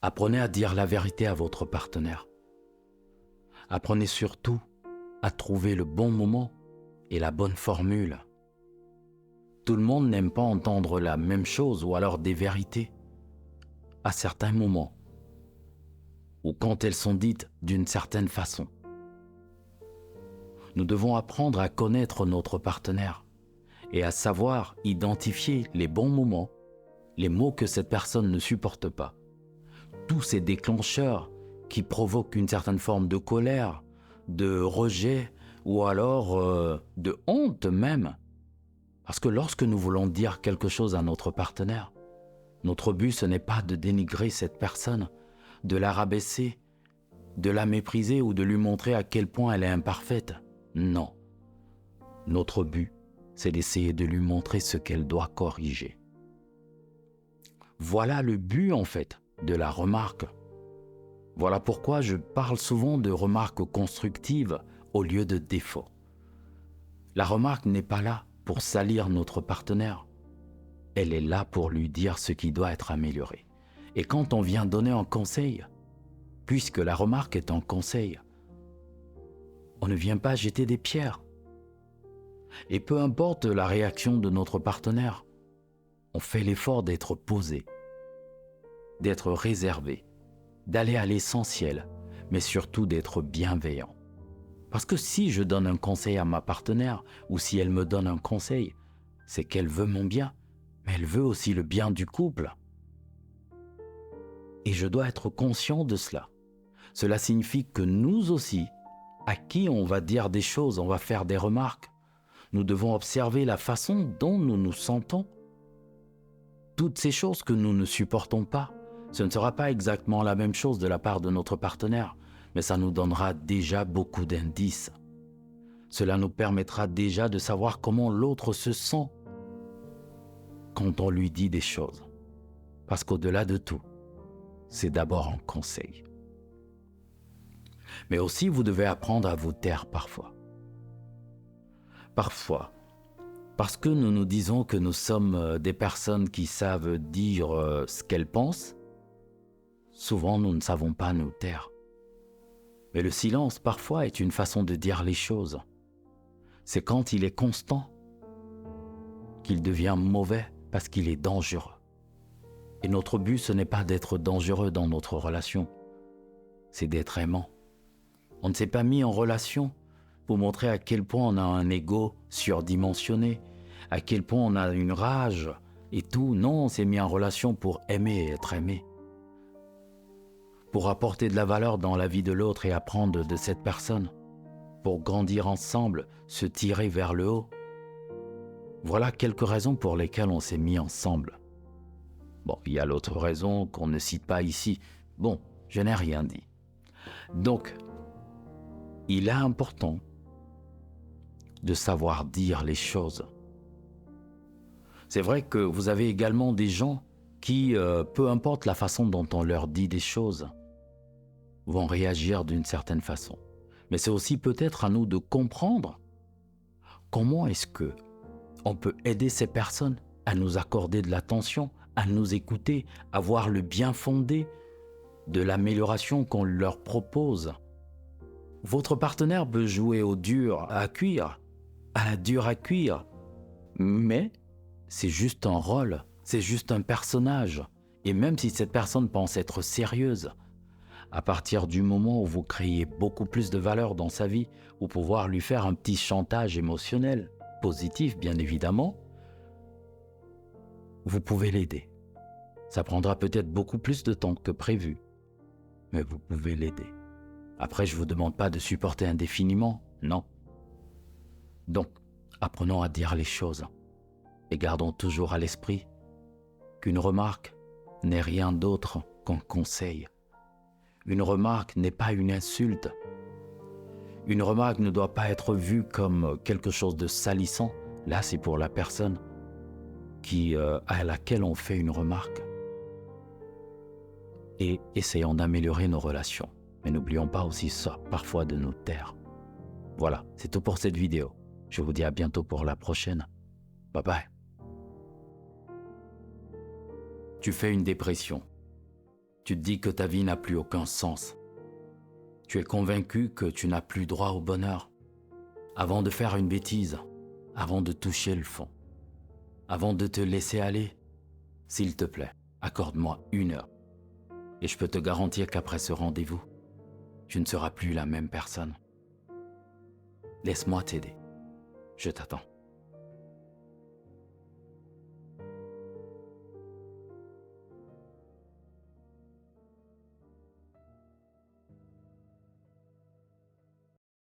Apprenez à dire la vérité à votre partenaire. Apprenez surtout à trouver le bon moment et la bonne formule. Tout le monde n'aime pas entendre la même chose ou alors des vérités à certains moments ou quand elles sont dites d'une certaine façon. Nous devons apprendre à connaître notre partenaire et à savoir identifier les bons moments, les mots que cette personne ne supporte pas. Tous ces déclencheurs qui provoquent une certaine forme de colère, de rejet ou alors de honte même. Parce que lorsque nous voulons dire quelque chose à notre partenaire, notre but ce n'est pas de dénigrer cette personne, de la rabaisser, de la mépriser ou de lui montrer à quel point elle est imparfaite. Non. Notre but, c'est d'essayer de lui montrer ce qu'elle doit corriger. Voilà le but en fait de la remarque. Voilà pourquoi je parle souvent de remarques constructives au lieu de défauts. La remarque n'est pas là pour salir notre partenaire. Elle est là pour lui dire ce qui doit être amélioré. Et quand on vient donner un conseil, puisque la remarque est un conseil, on ne vient pas jeter des pierres. Et peu importe la réaction de notre partenaire, on fait l'effort d'être posé, d'être réservé, d'aller à l'essentiel, mais surtout d'être bienveillant. Parce que si je donne un conseil à ma partenaire, ou si elle me donne un conseil, c'est qu'elle veut mon bien, mais elle veut aussi le bien du couple. Et je dois être conscient de cela. Cela signifie que nous aussi, à qui on va dire des choses, on va faire des remarques, nous devons observer la façon dont nous nous sentons. Toutes ces choses que nous ne supportons pas, ce ne sera pas exactement la même chose de la part de notre partenaire, mais ça nous donnera déjà beaucoup d'indices. Cela nous permettra déjà de savoir comment l'autre se sent quand on lui dit des choses. Parce qu'au-delà de tout, c'est d'abord un conseil. Mais aussi, vous devez apprendre à vous taire parfois. Parfois, parce que nous nous disons que nous sommes des personnes qui savent dire ce qu'elles pensent, souvent nous ne savons pas nous taire. Mais le silence, parfois, est une façon de dire les choses. C'est quand il est constant qu'il devient mauvais parce qu'il est dangereux. Et notre but, ce n'est pas d'être dangereux dans notre relation, c'est d'être aimant. On ne s'est pas mis en relation pour montrer à quel point on a un ego surdimensionné, à quel point on a une rage et tout. Non, on s'est mis en relation pour aimer et être aimé. Pour apporter de la valeur dans la vie de l'autre et apprendre de cette personne. Pour grandir ensemble, se tirer vers le haut. Voilà quelques raisons pour lesquelles on s'est mis ensemble. Bon, il y a l'autre raison qu'on ne cite pas ici. Bon, je n'ai rien dit. Donc, il est important de savoir dire les choses. C'est vrai que vous avez également des gens qui, peu importe la façon dont on leur dit des choses, vont réagir d'une certaine façon. Mais c'est aussi peut-être à nous de comprendre comment est-ce que on peut aider ces personnes à nous accorder de l'attention, à nous écouter, à voir le bien fondé de l'amélioration qu'on leur propose. Votre partenaire peut jouer au dur à cuire, à la dure à cuire, mais c'est juste un rôle, c'est juste un personnage. Et même si cette personne pense être sérieuse, à partir du moment où vous créez beaucoup plus de valeur dans sa vie, ou pouvoir lui faire un petit chantage émotionnel, positif bien évidemment, vous pouvez l'aider. Ça prendra peut-être beaucoup plus de temps que prévu, mais vous pouvez l'aider. Après, je ne vous demande pas de supporter indéfiniment, non. Donc, apprenons à dire les choses et gardons toujours à l'esprit qu'une remarque n'est rien d'autre qu'un conseil. Une remarque n'est pas une insulte. Une remarque ne doit pas être vue comme quelque chose de salissant. Là, c'est pour la personne à laquelle on fait une remarque. Et essayons d'améliorer nos relations. Mais n'oublions pas aussi ça, parfois de nous taire. Voilà, c'est tout pour cette vidéo. Je vous dis à bientôt pour la prochaine. Bye bye. Tu fais une dépression. Tu te dis que ta vie n'a plus aucun sens. Tu es convaincu que tu n'as plus droit au bonheur. Avant de faire une bêtise, avant de toucher le fond, avant de te laisser aller, s'il te plaît, accorde-moi 1 heure. Et je peux te garantir qu'après ce rendez-vous, tu ne seras plus la même personne. Laisse-moi t'aider. Je t'attends.